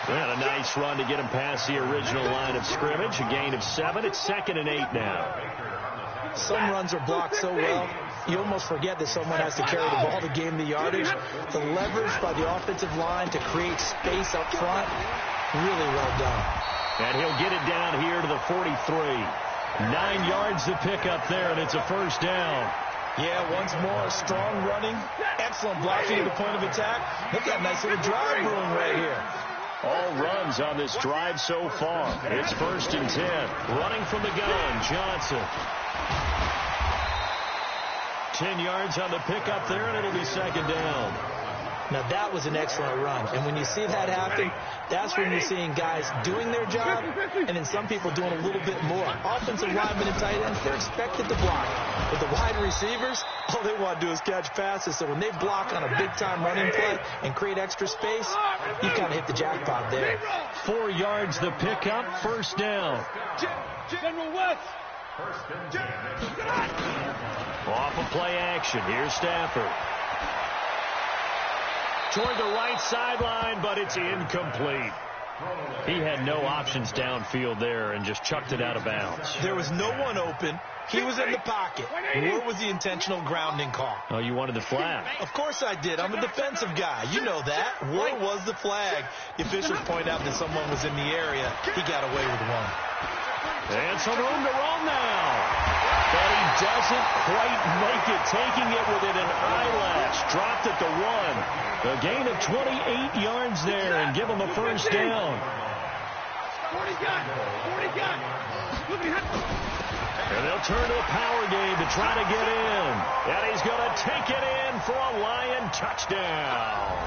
And a nice run to get him past the original line of scrimmage. A gain of 7. It's 2nd and 8 now. Some runs are blocked so well, you almost forget that someone has to carry the ball to gain the yardage. The leverage by the offensive line to create space up front, really well done. And he'll get it down here to the 43. 9 yards to pick up there, and it's a 1st down. Yeah, once more, strong running, excellent blocking at the point of attack. Look at that nice little drive brewing right here. All runs on this drive so far. It's 1st and 10. Running from the gun, Johnson. 10 yards on the pickup there, and it'll be 2nd down. Now, that was an excellent run. And when you see that happen, that's when you're seeing guys doing their job and then some people doing a little bit more. Offensive linemen and tight ends, they're expected to block. But the wide receivers, all they want to do is catch passes. So when they block on a big-time running play and create extra space, you kind of hit the jackpot there. 4 yards the pickup, 1st down. General West. Off of play action. Here's Stafford. toward the right sideline, but it's incomplete. He had no options downfield there and just chucked it out of bounds. There was no one open. He was in the pocket. Where was the intentional grounding call? Oh, you wanted the flag. Of course I did. I'm a defensive guy. You know that. Where was the flag? The officials point out that someone was in the area. He got away with one. And some room to run now. But he doesn't quite make it, taking it within an eyelash. Dropped at the 1. A gain of 28 yards there and give him a first down. 40 gun. Look at him. And they'll turn to a power game to try to get in. And he's going to take it in for a Lion touchdown.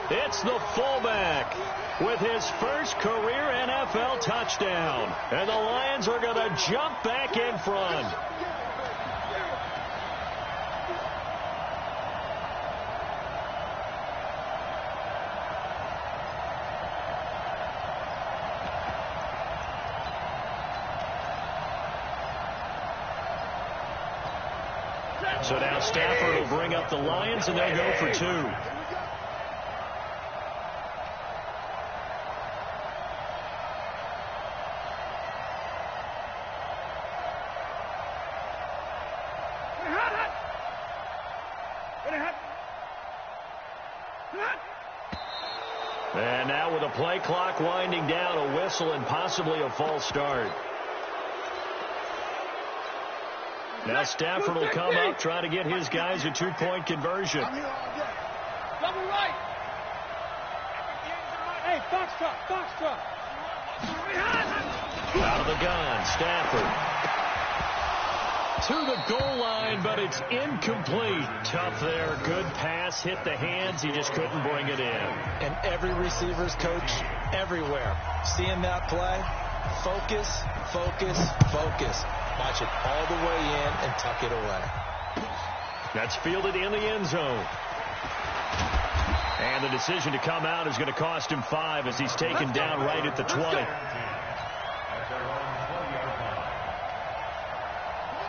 It's the fullback with his first career NFL touchdown. And the Lions are going to jump back in front. So now Stafford will bring up the Lions, and they'll go for 2. And now with a play clock winding down, a whistle and possibly a false start. Now Stafford will come up, try to get his guys a 2-point conversion. Double right. Hey, box truck. Out of the gun, Stafford. To the goal line, but it's incomplete. Tough there. Good pass. Hit the hands. He just couldn't bring it in. And every receiver's coach everywhere. Seeing that play, focus. Watch it all the way in and tuck it away. That's fielded in the end zone. And the decision to come out is going to cost him 5 as he's taken down right at the 20.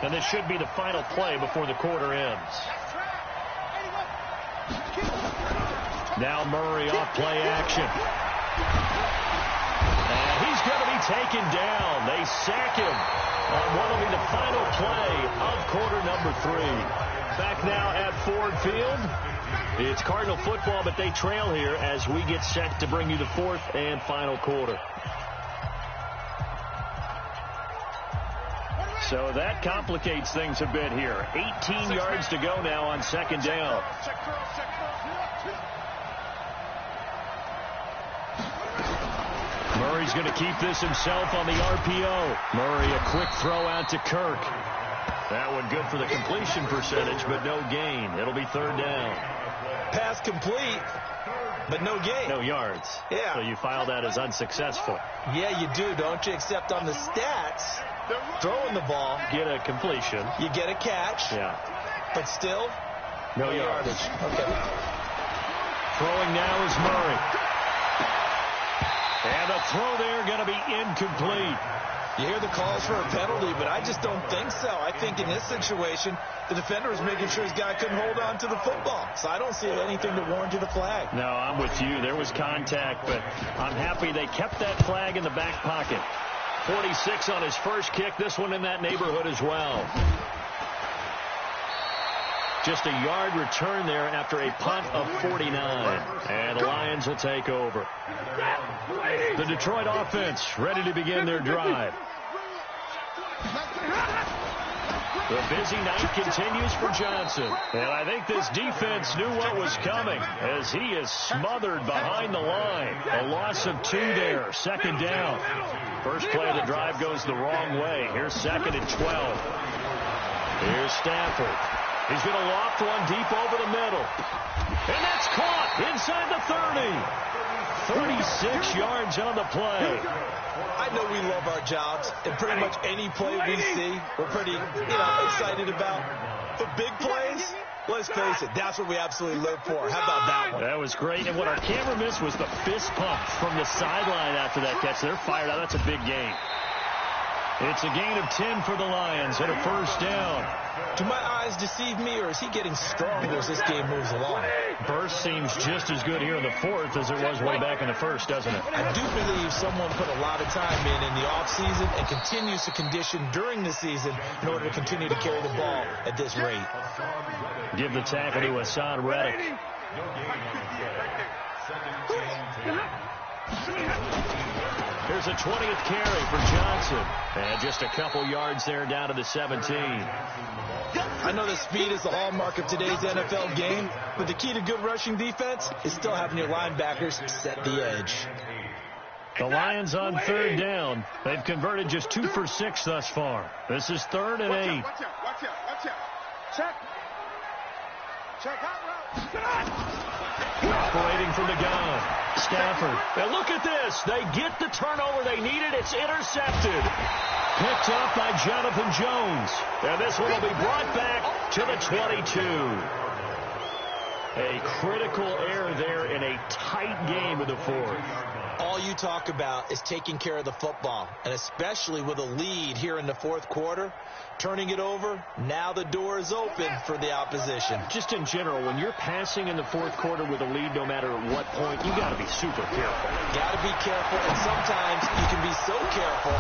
And this should be the final play before the quarter ends. Now Murray off play action. And he's going to be taken down. They sack him on what will be the final play of quarter number 3. Back now at Ford Field. It's Cardinal football, but they trail here as we get set to bring you the 4th and final quarter. So that complicates things a bit here. 18 yards to go now on second down. Murray's going to keep this himself on the RPO. Murray, a quick throw out to Kirk. That one good for the completion percentage, but no gain. It'll be third down. Pass complete, but no gain. No yards. Yeah. So you file that as unsuccessful. Yeah, you do, don't you? Except on the stats, throwing the ball. Get a completion. You get a catch. Yeah. But still, no yardage. Okay. Throwing now is Murray. And the throw there going to be incomplete. You hear the calls for a penalty, but I just don't think so. I think in this situation, the defender was making sure his guy couldn't hold on to the football. So I don't see anything to warrant the flag. No, I'm with you. There was contact, but I'm happy they kept that flag in the back pocket. 46 on his first kick. This one in that neighborhood as well. Just a yard return there after a punt of 49. And the Lions will take over. The Detroit offense ready to begin their drive. The busy night continues for Johnson. And I think this defense knew what was coming as he is smothered behind the line. A loss of 2 there. Second down. First play of the drive goes the wrong way. Here's second and 12. Here's Stafford. He's going to loft one deep over the middle. And that's caught inside the 30. 36 yards on the play. I know we love our jobs, and pretty much any play we see, we're pretty, excited about. But big plays, let's face it, that's what we absolutely live for. How about that one? That was great. And what our camera missed was the fist pump from the sideline after that catch. They're fired out. That's a big game. It's a gain of 10 for the Lions and a first down. Do my eyes deceive me, or is he getting stronger as this game moves along? Burst seems just as good here in the fourth as it was way back in the first, doesn't it? I do believe someone put a lot of time in the offseason and continues to condition during the season in order to continue to carry the ball at this rate. Give the tackle to Hassan Reddick. Here's a 20th carry for Johnson. And just a couple yards there down to the 17. I know that speed is the hallmark of today's NFL game, but the key to good rushing defense is still having your linebackers set the edge. The Lions on third down. They've converted just 2 for 6 thus far. This is 3rd and 8. Watch out. Check out. Operating from the gun. Stafford. And look at this. They get the turnover they needed. It's intercepted. Picked up by Jonathan Jones. And this one will be brought back to the 22. A critical error there in a tight game in the fourth. All you talk about is taking care of the football, and especially with a lead here in the fourth quarter. Turning it over, now the door is open for the opposition. Just in general, when you're passing in the fourth quarter with a lead, no matter at what point, you got to be super careful. Got to be careful, and sometimes you can be so careful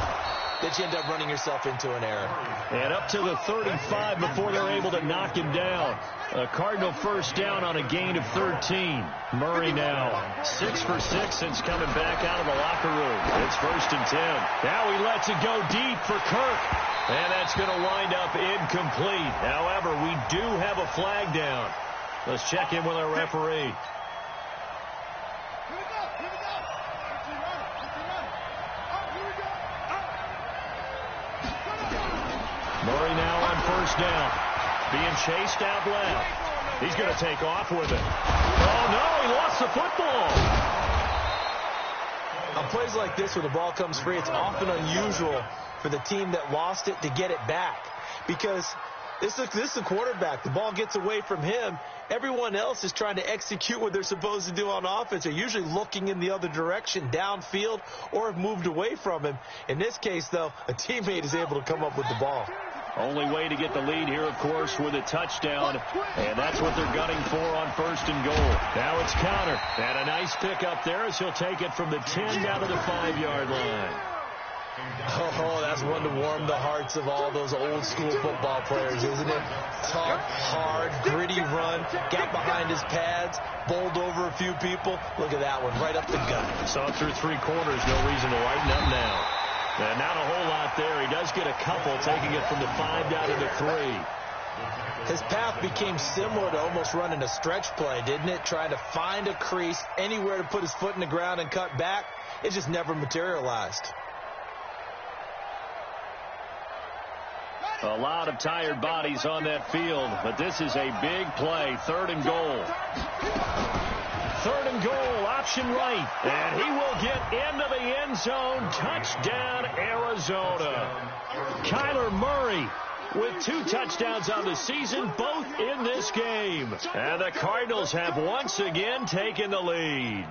that you end up running yourself into an error. And up to the 35 before they're able to knock him down. A Cardinal first down on a gain of 13. Murray now 6 for 6 since coming back out of the locker room. It's 1st and 10. Now he lets it go deep for Kirk. And that's going to wind up incomplete. However, we do have a flag down. Let's check in with our referee. Murray now on first down. Being chased out left. He's going to take off with it. Oh, no, he lost the football. On plays like this where the ball comes free, it's often unusual for the team that lost it to get it back. Because this is the quarterback. The ball gets away from him. Everyone else is trying to execute what they're supposed to do on offense. They're usually looking in the other direction, downfield, or have moved away from him. In this case, though, a teammate is able to come up with the ball. Only way to get the lead here, of course, with a touchdown. And that's what they're gunning for on 1st and goal. Now it's counter. And a nice pick up there as he'll take it from the 10 down to the 5-yard line. Oh, that's one to warm the hearts of all those old-school football players, isn't it? Tough, hard, gritty run, got behind his pads, bowled over a few people. Look at that one, right up the gut. Saw it through 3 quarters, no reason to lighten up now. And not a whole lot there. He does get a couple, taking it from the 5 down to the 3. His path became similar to almost running a stretch play, didn't it? Trying to find a crease, anywhere to put his foot in the ground and cut back. It just never materialized. A lot of tired bodies on that field, but this is a big play. 3rd and goal. 3rd and goal, option right. And he will get into the end zone. Touchdown, Arizona. Kyler Murray with 2 touchdowns on the season, both in this game. And the Cardinals have once again taken the lead.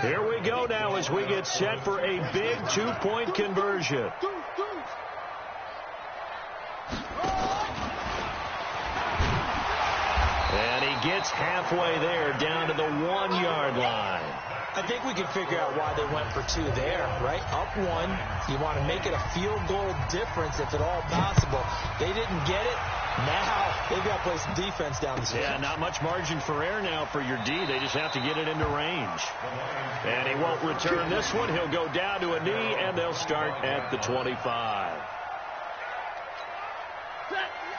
Here we go now as we get set for a big 2-point conversion. And he gets halfway there down to the 1-yard line. I think we can figure out why they went for 2 there, right? Up 1, you want to make it a field goal difference if at all possible. They didn't get it. Now they've got to play some defense down the stretch. Yeah, not much margin for error now for your D. They just have to get it into range. And he won't return this one. He'll go down to a knee, and they'll start at the 25.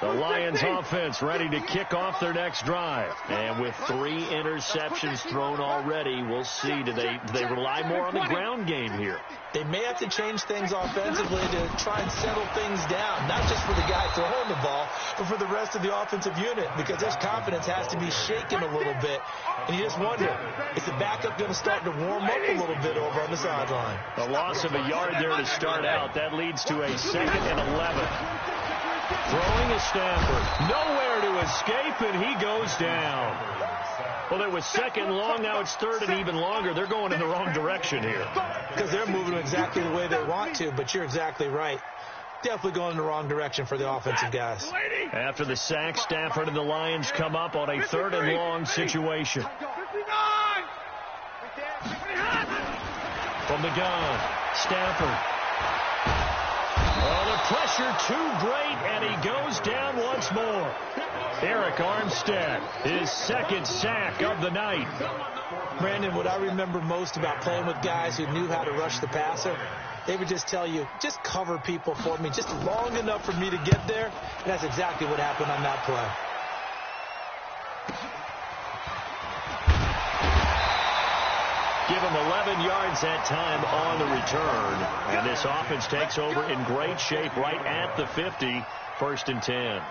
The Lions offense ready to kick off their next drive. And with 3 interceptions thrown already, we'll see. Do they rely more on the ground game here? They may have to change things offensively to try and settle things down, not just for the guy throwing the ball, but for the rest of the offensive unit, because their confidence has to be shaken a little bit. And you just wonder, is the backup going to start to warm up a little bit over on the sideline? A loss of a yard there to start out. That leads to a 2nd and 11. Throwing is Stafford. Nowhere to escape, and he goes down. Well, it was second and long. Now it's third and even longer. They're going in the wrong direction here. Because they're moving exactly the way they want to, but you're exactly right. Definitely going in the wrong direction for the offensive guys. After the sack, Stafford and the Lions come up on a third and long situation. From the gun, Stafford. Oh, the pressure too great, and he goes down once more. Eric Armstead, his second sack of the night. Brandon, what I remember most about playing with guys who knew how to rush the passer, they would just tell you, just cover people for me, just long enough for me to get there. And that's exactly what happened on that play. Give him 11 yards that time on the return. And this offense takes over in great shape right at the 50, 1st and 10.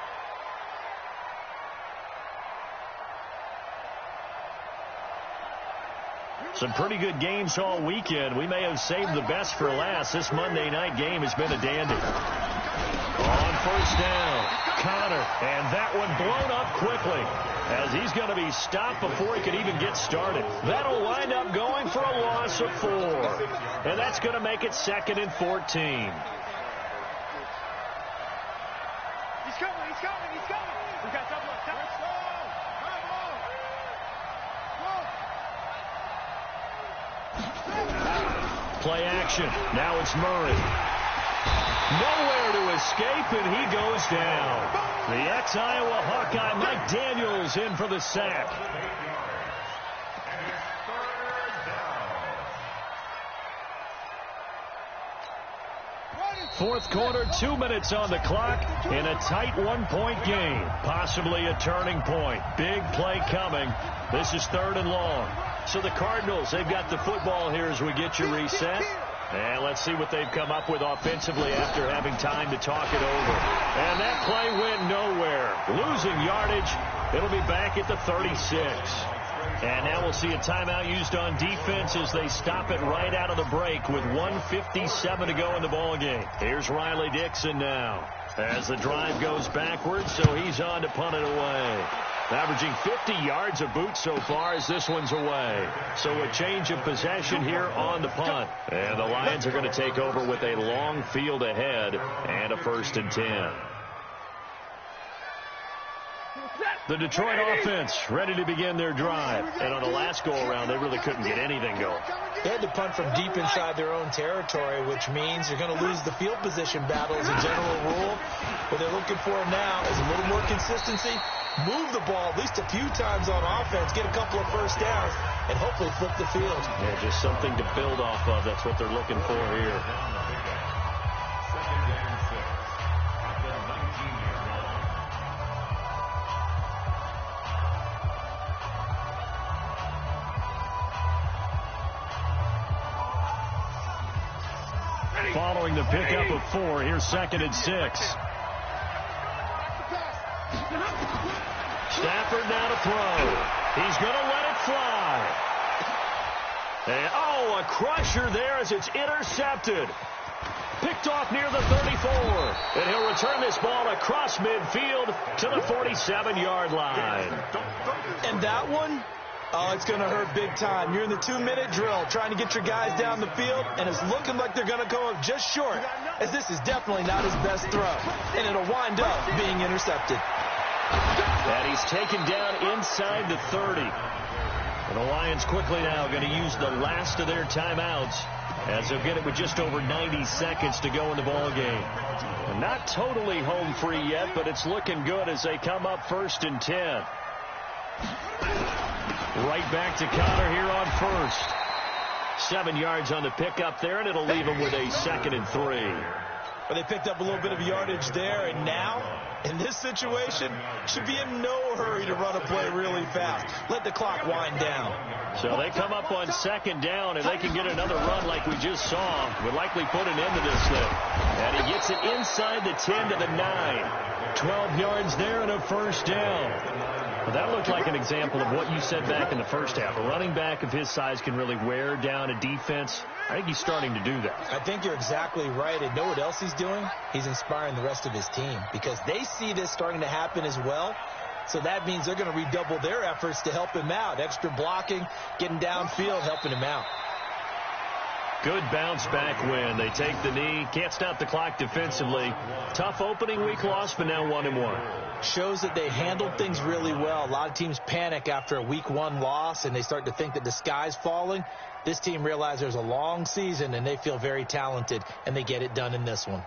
Some pretty good games all weekend. We may have saved the best for last. This Monday night game has been a dandy. On first down, Connor, and that one blown up quickly as he's going to be stopped before he can even get started. That'll wind up going for a loss of 4, and that's going to make it 2nd and 14. He's coming, he's coming, he's coming. We got double up. Let's go. Play action. Now it's Murray. Nowhere to escape, and he goes down. The ex-Iowa Hawkeye Mike Daniels in for the sack. Fourth quarter, 2 minutes on the clock in a tight one-point game. Possibly a turning point. Big play coming. This is 3rd and long. So the Cardinals, they've got the football here as we get you reset. And let's see what they've come up with offensively after having time to talk it over. And that play went nowhere. Losing yardage. It'll be back at the 36. And now we'll see a timeout used on defense as they stop it right out of the break with 1:57 to go in the ballgame. Here's Riley Dixon now as the drive goes backwards, so he's on to punt it away. Averaging 50 yards a boot so far as this one's away. So a change of possession here on the punt. And the Lions are going to take over with a long field ahead and a 1st and 10. The Detroit offense ready to begin their drive. And on the last go-around, they really couldn't get anything going. They had to punt from deep inside their own territory, which means you're going to lose the field position battle as a general rule. What they're looking for now is a little more consistency. Move the ball at least a few times on offense, get a couple of first downs, and hopefully flip the field. Yeah, just something to build off of. That's what they're looking for here. Following the pickup of 4, here's 2nd and 6. Stafford now to throw. He's going to let it fly. And, a crusher there as it's intercepted. Picked off near the 34. And he'll return this ball across midfield to the 47-yard line. And that one, it's going to hurt big time. You're in the 2-minute drill trying to get your guys down the field, and it's looking like they're going to go up just short, as this is definitely not his best throw. And it'll wind up being intercepted. And he's taken down inside the 30. And the Lions quickly now going to use the last of their timeouts as they'll get it with just over 90 seconds to go in the ballgame. Not totally home free yet, but it's looking good as they come up 1st and 10. Right back to Connor here on 1st. 7 yards on the pickup there, and it'll leave him with a 2nd and 3. But they picked up a little bit of yardage there, and now, in this situation, should be in no hurry to run a play really fast. Let the clock wind down. So they come up on 2nd down, and they can get another run like we just saw. Would likely put an end to this thing. And he gets it inside the 10 to the 9. 12 yards there and a 1st down. Well, that looked like an example of what you said back in the first half. A running back of his size can really wear down a defense. I think he's starting to do that. I think you're exactly right. And know what else he's doing? He's inspiring the rest of his team because they see this starting to happen as well. So that means they're going to redouble their efforts to help him out. Extra blocking, getting downfield, helping him out. Good bounce back win. They take the knee. Can't stop the clock defensively. Tough opening week loss, but now 1-1. Shows that they handled things really well. A lot of teams panic after a week 1 loss, and they start to think that the sky's falling. This team realizes there's a long season, and they feel very talented, and they get it done in this one.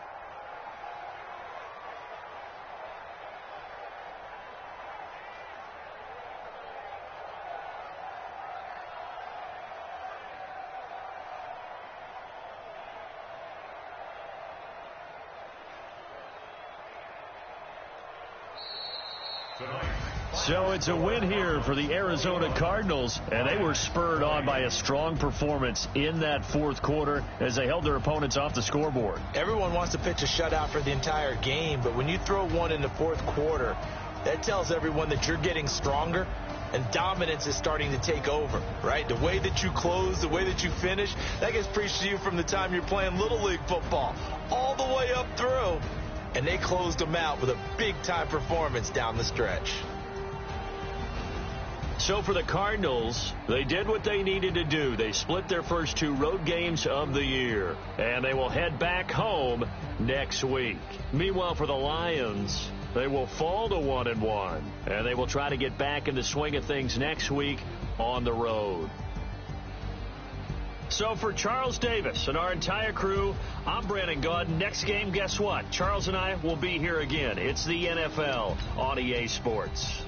So it's a win here for the Arizona Cardinals, and they were spurred on by a strong performance in that fourth quarter as they held their opponents off the scoreboard. Everyone wants to pitch a shutout for the entire game, but when you throw one in the fourth quarter, that tells everyone that you're getting stronger and dominance is starting to take over, right? The way that you close, the way that you finish, that gets preached to you from the time you're playing Little League football all the way up through. And they closed them out with a big-time performance down the stretch. So for the Cardinals, they did what they needed to do. They split their first 2 road games of the year, and they will head back home next week. Meanwhile, for the Lions, they will fall to 1-1, and they will try to get back in the swing of things next week on the road. So for Charles Davis and our entire crew, I'm Brandon Gaudin. Next game, guess what? Charles and I will be here again. It's the NFL on EA Sports.